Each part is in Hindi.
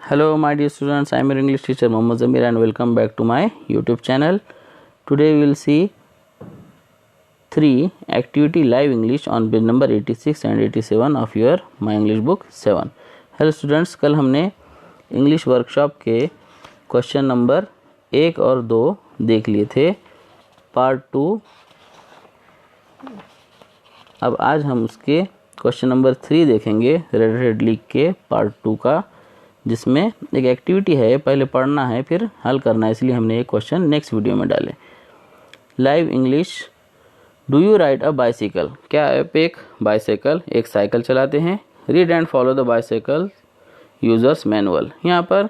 Hello my dear students, I am your English teacher Mohammad Zamir and welcome back to my YouTube channel. Today we will see 3 activity live English on page number 86 and 87 of your My English book 7. Hello students, कल हमने इंग्लिश वर्कशॉप के क्वेश्चन नंबर 1 और 2 देख लिए थे पार्ट 2. अब आज हम उसके क्वेश्चन नंबर 3 देखेंगे रेड रेड लीग के पार्ट 2 का, जिसमें एक एक्टिविटी है, पहले पढ़ना है फिर हल करना है, इसलिए हमने एक क्वेश्चन नेक्स्ट वीडियो में डाले. Live English. Do you ride a bicycle? क्या आप एक बाइसाइकिल, एक साइकिल चलाते हैं? Read and follow the bicycle users manual. यहाँ पर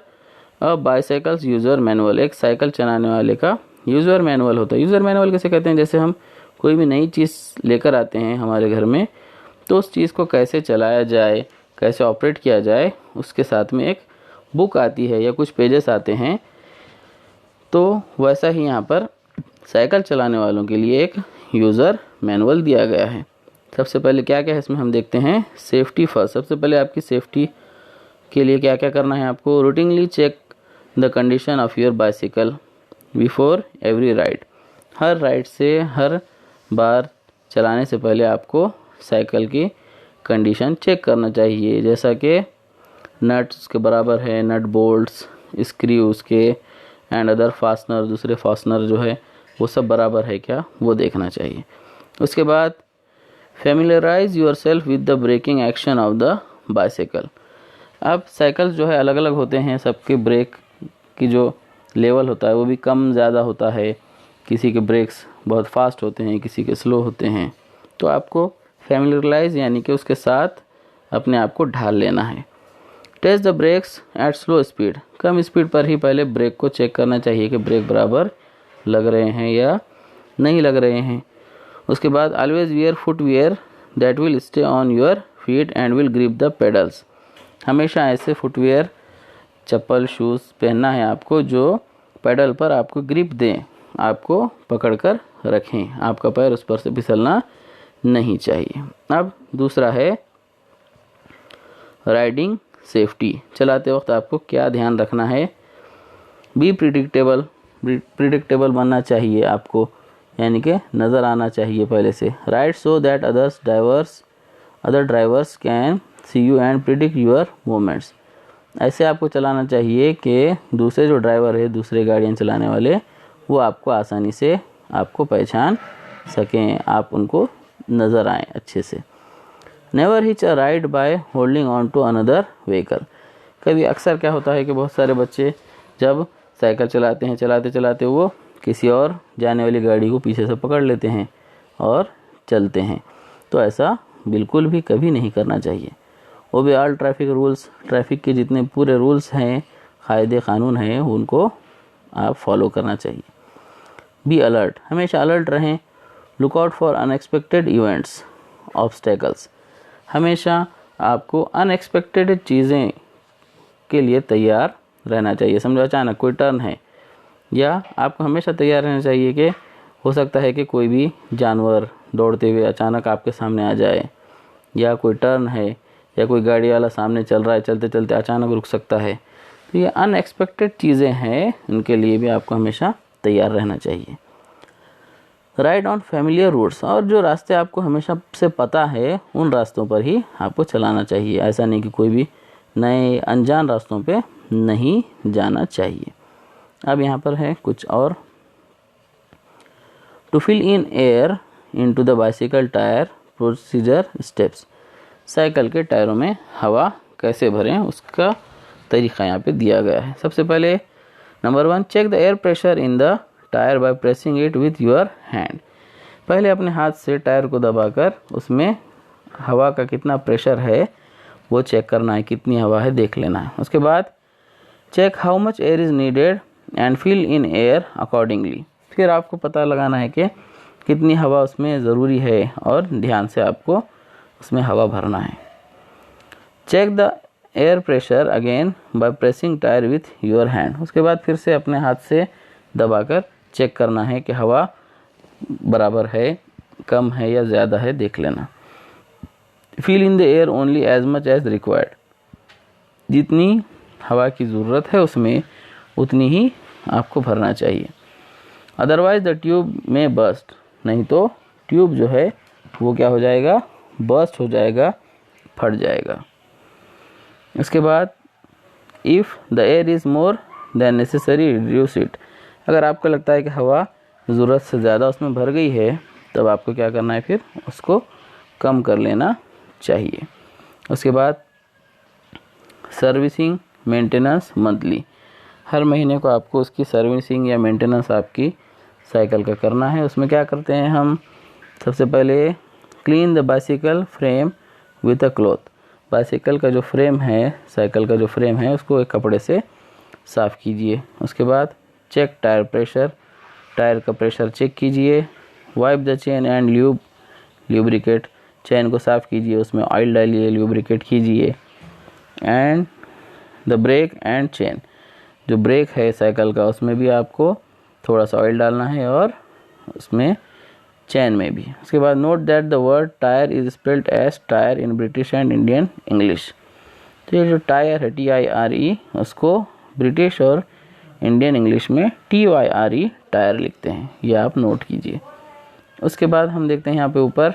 अ बाइसाइकिल्स यूज़र मैनुअल, एक साइकिल चलाने वाले का यूज़र मैनुअल होता है. यूज़र मैनुअल किसे कहते हैं? जैसे हम कोई भी नई चीज़ लेकर आते हैं हमारे घर में, तो उस चीज़ को कैसे चलाया जाए, कैसे ऑपरेट किया जाए, उसके साथ में एक बुक आती है या कुछ पेजेस आते हैं. तो वैसा ही यहाँ पर साइकिल चलाने वालों के लिए एक यूज़र मैनुअल दिया गया है. सबसे पहले क्या क्या है इसमें हम देखते हैं. Safety first. सबसे पहले आपकी सेफ्टी के लिए क्या क्या करना है आपको. Routinely check the condition of your bicycle before every ride. हर राइड से, हर बार चलाने से पहले आपको साइकिल की कंडीशन चेक करना चाहिए, जैसा कि नट उसके बराबर है, नट बोल्ट्स, स्क्रू उसके एंड अदर फास्टनर, दूसरे फास्टनर जो है वो सब बराबर है क्या, वो देखना चाहिए. उसके बाद familiarize yourself with the breaking action of the bicycle. अब साइकिल जो है अलग अलग होते हैं, सबके ब्रेक की जो लेवल होता है वो भी कम ज़्यादा होता है. किसी के ब्रेक्स बहुत फास्ट होते हैं, किसी के स्लो होते हैं. तो आपको फैमिलियराइज यानी कि उसके साथ अपने आप को ढाल लेना है. Test the brakes at slow speed. कम स्पीड पर ही पहले ब्रेक को चेक करना चाहिए कि ब्रेक बराबर लग रहे हैं या नहीं लग रहे हैं. उसके बाद always wear footwear that will stay on your feet and will grip the pedals. हमेशा ऐसे फुटवियर, चप्पल, शूज़ पहनना है आपको जो पेडल पर आपको ग्रिप दें, आपको पकड़कर रखें, आपका पैर उस पर से फिसलना नहीं चाहिए. अब दूसरा है राइडिंग सेफ्टी. चलाते वक्त आपको क्या ध्यान रखना है. B predictable. प्रिडिक्टेबल बनना चाहिए आपको, यानी कि नज़र आना चाहिए पहले से. Ride so that other drivers can see you and predict your movements. ऐसे आपको चलाना चाहिए कि दूसरे जो ड्राइवर है, दूसरे गाड़ियाँ चलाने वाले, वो आपको आसानी से आपको पहचान सकें, आप उनको नज़र आएँ अच्छे से. Never hitch a ride by holding on to another vehicle. कभी अक्सर क्या होता है कि बहुत सारे बच्चे जब साइकिल चलाते हैं, चलाते चलाते वो किसी और जाने वाली गाड़ी को पीछे से पकड़ लेते हैं और चलते हैं. तो ऐसा बिल्कुल भी कभी नहीं करना चाहिए. ओबे ऑल ट्रैफिक रूल्स. ट्रैफिक के जितने पूरे रूल्स हैं, कायदे कानून हैं, उनको आप फॉलो करना चाहिए. Be alert. हमेशा अलर्ट रहें. Look out for unexpected events, obstacles. हमेशा आपको अनएक्सपेक्टेड चीज़ें के लिए तैयार रहना चाहिए. समझो अचानक कोई टर्न है, या आपको हमेशा तैयार रहना चाहिए कि हो सकता है कि कोई भी जानवर दौड़ते हुए अचानक आपके सामने आ जाए, या कोई टर्न है, या कोई गाड़ी वाला सामने चल रहा है, चलते चलते अचानक रुक सकता है. तो ये अनएक्सपेक्टेड चीज़ें हैं, उनके लिए भी आपको हमेशा तैयार रहना चाहिए. Ride on familiar routes. और जो रास्ते आपको हमेशा से पता है, उन रास्तों पर ही आपको चलाना चाहिए. ऐसा नहीं कि कोई भी नए अनजान रास्तों पे नहीं जाना चाहिए. अब यहाँ पर है कुछ और. To fill in air into the bicycle tyre procedure steps. Cycle के टायरों में हवा कैसे भरें, उसका तरीका यहाँ पे दिया गया है. सबसे पहले number 1, check the air pressure in the tyre by pressing it with your hand. पहले अपने हाथ से टायर को दबाकर उसमें हवा का कितना प्रेशर है वो चेक करना है, कितनी हवा है देख लेना है. उसके बाद check how much air is needed and fill in air accordingly. फिर आपको पता लगाना है कि कितनी हवा उसमें ज़रूरी है और ध्यान से आपको उसमें हवा भरना है. Check the air pressure again by pressing tyre with your hand. उसके बाद फिर से अपने हाथ से दबाकर चेक करना है कि हवा बराबर है, कम है या ज़्यादा है देख लेना. Fill in the air only as much as required. जितनी हवा की ज़रूरत है उसमें उतनी ही आपको भरना चाहिए। अदरवाइज द ट्यूब में बस्ट, नहीं तो ट्यूब जो है वो क्या हो जाएगा, बस्ट हो जाएगा, फट जाएगा। इसके बाद if the air is more than necessary reduce it, अगर आपको लगता है कि हवा ज़रूरत से ज़्यादा उसमें भर गई है तब आपको क्या करना है, फिर उसको कम कर लेना चाहिए। उसके बाद सर्विसिंग मेंटेनेंस मंथली, हर महीने को आपको उसकी सर्विसिंग या मेंटेनेंस आपकी साइकिल का करना है। उसमें क्या करते हैं हम, सबसे पहले clean the bicycle frame with a cloth, bicycle का जो फ्रेम है, साइकिल का जो फ्रेम है उसको एक कपड़े से साफ़ कीजिए। उसके बाद चेक टायर प्रेशर, टायर का प्रेशर चेक कीजिए। Wipe the chain and lubricate, chain को साफ़ कीजिए, उसमें ऑयल डालिए, ल्यूब्रिकेट कीजिए। And the brake and chain, जो ब्रेक है साइकिल का उसमें भी आपको थोड़ा सा ऑयल डालना है और उसमें चैन में भी। उसके बाद note that the word tire is spelled as tyre in British and Indian English, तो ये जो टायर है TIRE उसको ब्रिटिश और इंडियन इंग्लिश में TYRE टायर लिखते हैं, ये आप नोट कीजिए। उसके बाद हम देखते हैं यहाँ पे ऊपर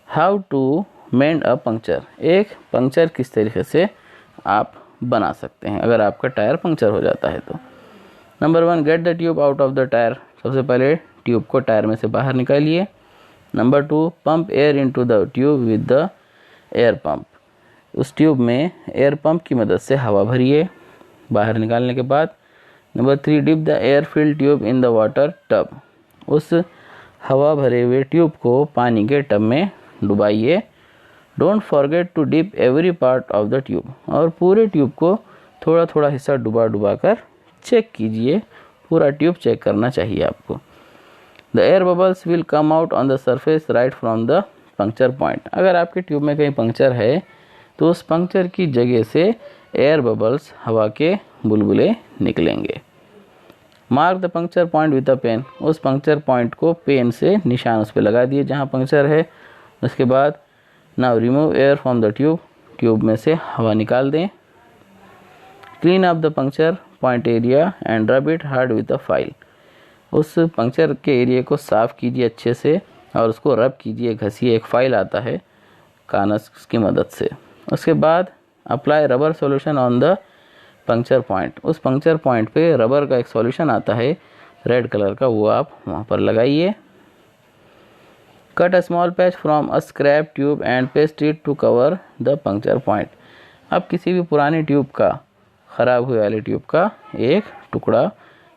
how to mend a puncture, एक पंक्चर किस तरीके से आप बना सकते हैं अगर आपका टायर पंक्चर हो जाता है तो। Number 1 get the tube out of the tyre, सबसे पहले ट्यूब को टायर में से बाहर निकालिए। Number 2 pump air into the tube with the air pump, उस ट्यूब में एयर पंप की मदद से हवा भरिए बाहर निकालने के बाद। Number 3 dip the air filled tube in the water tub, उस हवा भरे हुए ट्यूब को पानी के टब में डुबाइए। Don't forget to dip every part of the tube, और पूरे ट्यूब को थोड़ा थोड़ा हिस्सा डुबा डुबा कर चेक कीजिए, पूरा ट्यूब चेक करना चाहिए आपको। The air bubbles will come out on the surface right from the puncture point, अगर आपके ट्यूब में कहीं पंक्चर है तो उस पंक्चर की जगह से एयर बबल्स, हवा के बुलबुले निकलेंगे। Mark the puncture point with a pen, उस पंक्चर पॉइंट को पेन से निशान उस पर लगा दिए जहाँ पंक्चर है। उसके बाद now remove air from the tube, tube में से हवा निकाल दें। Clean up the puncture point area and rub it hard with a file, उस पंक्चर के एरिया को साफ़ कीजिए अच्छे से और उसको रब कीजिए, घसीए, एक फाइल आता है कानस की मदद से। उसके बाद apply rubber solution on the puncture point, उस पंक्चर पॉइंट पे रबर का एक सॉल्यूशन आता है रेड कलर का, वो आप वहाँ पर लगाइए। Cut a small patch from a scrap tube and paste it to cover the puncture point, अब किसी भी पुरानी ट्यूब का, ख़राब हुए वाले ट्यूब का एक टुकड़ा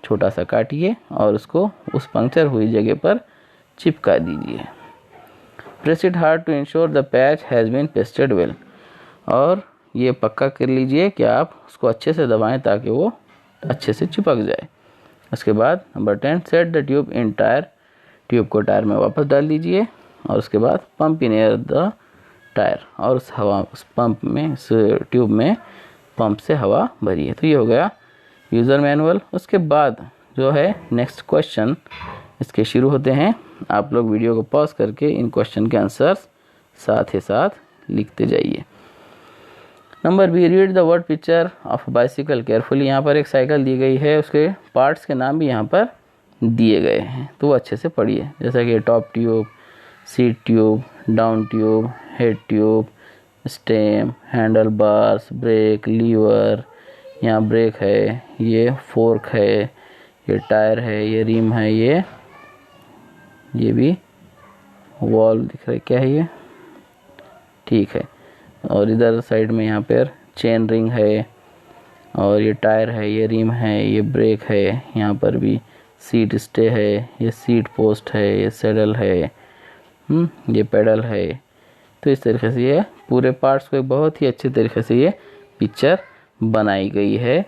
छोटा सा काटिए और उसको उस पंक्चर हुई जगह पर चिपका दीजिए। Press it hard to ensure the patch has been pasted well, और ये पक्का कर लीजिए कि आप उसको अच्छे से दबाएं ताकि वो अच्छे से चिपक जाए। उसके बाद number 10 set the tube in tyre, tube को टायर में वापस डाल दीजिए और उसके बाद pump in air the tyre, और उस हवा, उस पंप में, उस ट्यूब में पंप से हवा भरिए। तो ये हो गया यूज़र मैनुअल। उसके बाद जो है नेक्स्ट क्वेश्चन इसके शुरू होते हैं। आप लोग वीडियो को पॉज करके इन क्वेश्चन के आंसर्स साथ ही साथ लिखते जाइए। Number B read the word picture of bicycle carefully, यहाँ पर एक साइकिल दी गई है, उसके पार्ट्स के नाम भी यहाँ पर दिए गए हैं, तो वो अच्छे से पढ़िए। जैसा कि top tube, seat tube, down tube, head tube, stem, handle bars, brake, lever, यहाँ ब्रेक है, ये फोर्क है, ये टायर है, ये रिम है, ये भी वॉल दिख रहा है, क्या है ये, ठीक है। और इधर साइड में यहाँ पर चेन रिंग है, और ये टायर है, ये रिम है, ये ब्रेक है, यहाँ पर भी सीट स्टे है, ये सीट पोस्ट है, ये सेडल है, ये पेडल है। तो इस तरीके से ये पूरे पार्ट्स को बहुत ही अच्छे तरीके से ये पिक्चर बनाई गई है,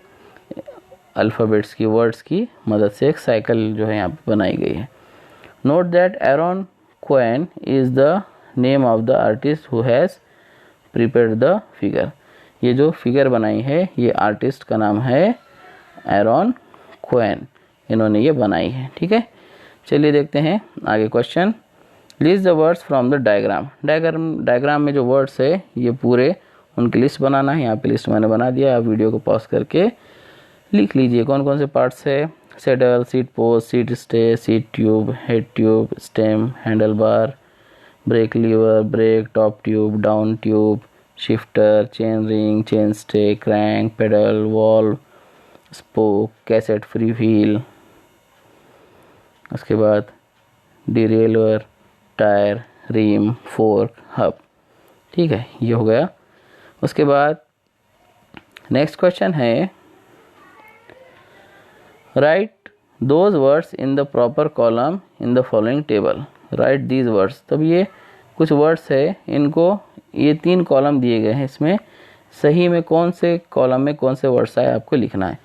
अल्फ़ाबेट्स की, वर्ड्स की मदद से एक साइकिल जो है यहाँ पे बनाई गई है। Note that Aaron Quen is the name of the artist who has prepared the figure, ये जो फिगर बनाई है ये आर्टिस्ट का नाम है एरॉन क्वेन, इन्होंने ये बनाई है, ठीक है। चलिए देखते हैं आगे question. List the words from the diagram, diagram में जो वर्ड्स है ये पूरे उनकी लिस्ट बनाना है। यहाँ पे लिस्ट मैंने बना दिया, आप वीडियो को पॉज करके लिख लीजिए कौन कौन से पार्ट्स है। Saddle, seat post, seat stay, seat tube, head tube, stem, handle bar, brake lever, brake, top tube, down tube, shifter, chain ring, chain stay, crank, pedal, valve, spoke, cassette free wheel, उसके बाद derailleur, tyre, rim, fork, hub. ठीक है, ये हो गया। उसके बाद नेक्स्ट क्वेश्चन है, write those words in the proper column in the following table. Write these words, तब ये कुछ वर्ड्स है, इनको ये 3 कॉलम दिए गए हैं, इसमें सही में कौन से कॉलम में कौन से वर्ड्स आए आपको लिखना है।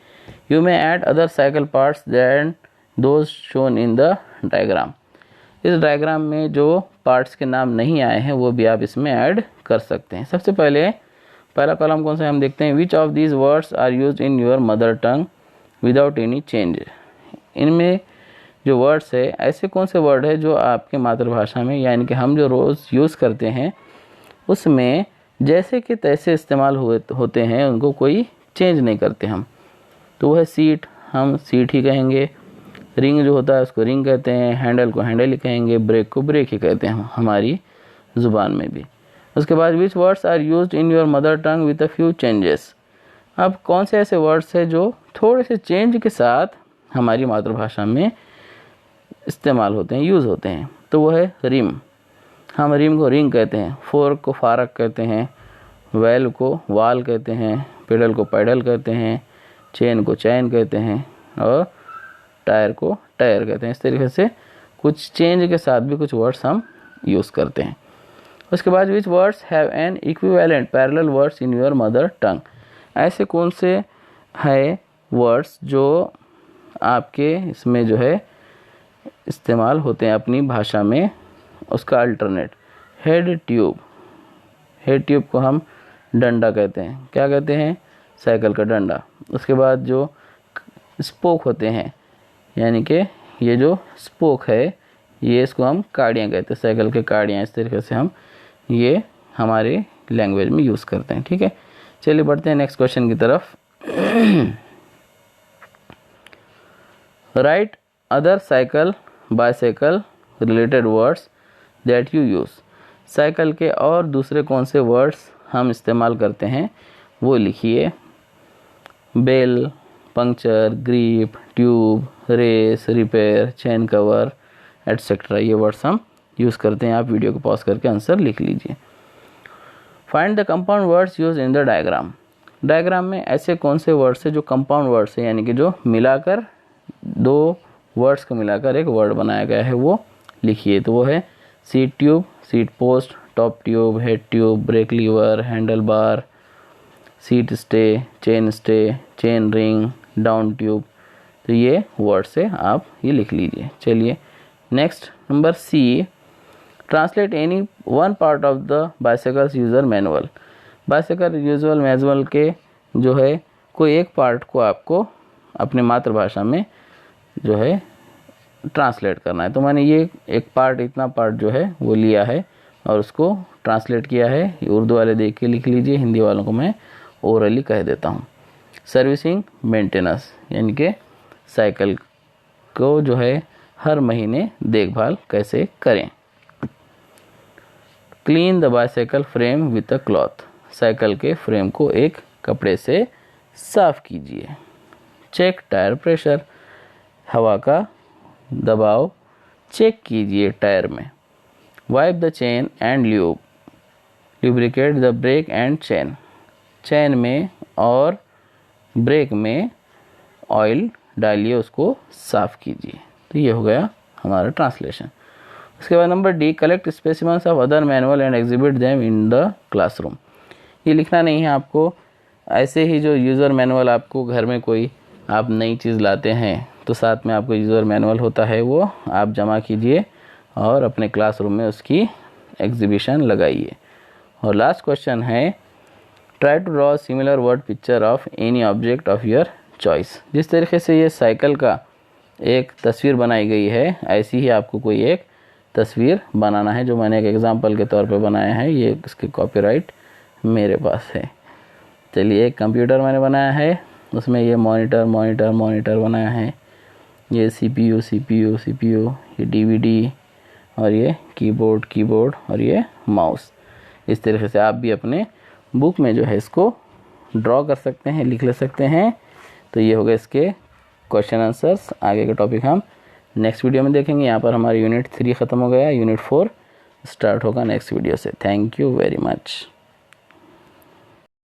You may add other cycle parts then those shown in the diagram. इस डायग्राम में जो पार्ट्स के नाम नहीं आए हैं वो भी आप इसमें ऐड कर सकते हैं। सबसे पहला कॉलम कौन सा है हम देखते हैं। Which of these words are used in your mother tongue without any change. इनमें जो वर्ड्स है ऐसे कौन से वर्ड है जो आपके मातृभाषा में यानी कि हम जो रोज़ यूज़ करते हैं उसमें जैसे कि तैसे इस्तेमाल होते हैं, उनको कोई चेंज नहीं करते हम। तो वो है सीट, हम सीट ही कहेंगे। रिंग जो होता है उसको रिंग कहते हैं, हैंडल को हैंडल ही कहेंगे, ब्रेक को ब्रेक ही कहते हैं हमारी ज़ुबान में भी। उसके बाद which words are used in your mother tongue with a few changes. अब कौन से ऐसे वर्ड्स है जो थोड़े से चेंज के साथ हमारी मातृभाषा में इस्तेमाल होते हैं, यूज़ होते हैं। तो वो है रिम, हम रिम को रिंग कहते हैं, फोर्क को फारक कहते हैं, वेल को वाल कहते हैं, पेडल को पैडल कहते हैं, चेन को चैन कहते हैं और टायर को टायर कहते हैं। इस तरीके से कुछ चेंज के साथ भी कुछ वर्ड्स हम यूज़ करते हैं। उसके बाद which words have an equivalent parallel words in your mother टंग। ऐसे कौन से है वर्ड्स जो आपके इसमें जो है इस्तेमाल होते हैं अपनी भाषा में, उसका alternate. Head tube, head tube को हम डंडा कहते हैं। क्या कहते हैं? साइकिल का डंडा। उसके बाद जो स्पोक होते हैं यानी कि ये जो स्पोक है ये इसको हम काड़ियाँ कहते हैं, साइकिल के काड़ियाँ। इस तरीके से हम ये हमारे लैंग्वेज में यूज़ करते हैं। ठीक है, चलिए बढ़ते हैं नेक्स्ट क्वेश्चन की तरफ। Right other cycle bicycle related words that you use. Cycle के और दूसरे कौन से वर्ड्स हम इस्तेमाल करते हैं वो लिखिए। Bell, puncture, grip, tube, race, repair, chain cover etcetera, ये वर्ड्स हम यूज़ करते हैं। आप वीडियो को पॉज करके आंसर लिख लीजिए। Find the compound words use in the diagram. Diagram में ऐसे कौन से वर्ड्स है जो कंपाउंड वर्ड्स है यानी कि जो मिलाकर 2 वर्ड्स को मिलाकर एक वर्ड बनाया गया है वो लिखिए। तो वो है seat tube, seat post, top tube, head tube, brake lever, handle bar, seat stay, chain ring, down tube. तो ये वर्ड्स है, आप ये लिख लीजिए। चलिए next number C, translate any one part of the bicycle's user manual. Bicycle usual manual के जो है कोई एक पार्ट को आपको अपने मातृभाषा में जो है ट्रांसलेट करना है। तो मैंने ये एक पार्ट, इतना पार्ट जो है वो लिया है और उसको ट्रांसलेट किया है। उर्दू वाले देख के लिख लीजिए, हिंदी वालों को मैं ओरली कह देता हूँ। सर्विसिंग मेंटेनेंस यानी कि साइकिल को जो है हर महीने देखभाल कैसे करें। Clean the bicycle frame with a cloth. Cycle के फ्रेम को एक कपड़े से साफ कीजिए। चेक टायर प्रेशर, हवा का दबाव चेक कीजिए टायर में। Wipe the chain and lube, lubricate the brake and chain. Chain में और ब्रेक में ऑयल डालिए, उसको साफ कीजिए। तो ये हो गया हमारा ट्रांसलेशन। उसके बाद number D, collect specimens of other manual and exhibit them in the classroom. ये लिखना नहीं है आपको, ऐसे ही जो यूज़र मैनुअल आपको घर में कोई आप नई चीज़ लाते हैं तो साथ में आपको यूज़र मैनुअल होता है, वो आप जमा कीजिए और अपने क्लासरूम में उसकी एग्जीबिशन लगाइए। और लास्ट क्वेश्चन है, try to draw similar word picture of any object of your choice. जिस तरीके से ये साइकिल का एक तस्वीर बनाई गई है ऐसी ही आपको कोई एक तस्वीर बनाना है, जो मैंने एक एग्जांपल के तौर पे बनाया है। ये इसके कॉपीराइट मेरे पास है। चलिए, एक कंप्यूटर मैंने बनाया है, उसमें ये मॉनिटर बनाया है, ये CPU ये DVD और ये कीबोर्ड और ये माउस। इस तरीके से आप भी अपने बुक में जो है इसको ड्रॉ कर सकते हैं, लिख ले सकते हैं। तो ये हो गए इसके क्वेश्चन आंसर्स। आगे के टॉपिक हम नेक्स्ट वीडियो में देखेंगे। यहाँ पर हमारी यूनिट 3 ख़त्म हो गया, यूनिट 4 स्टार्ट होगा नेक्स्ट वीडियो से। Thank you very much.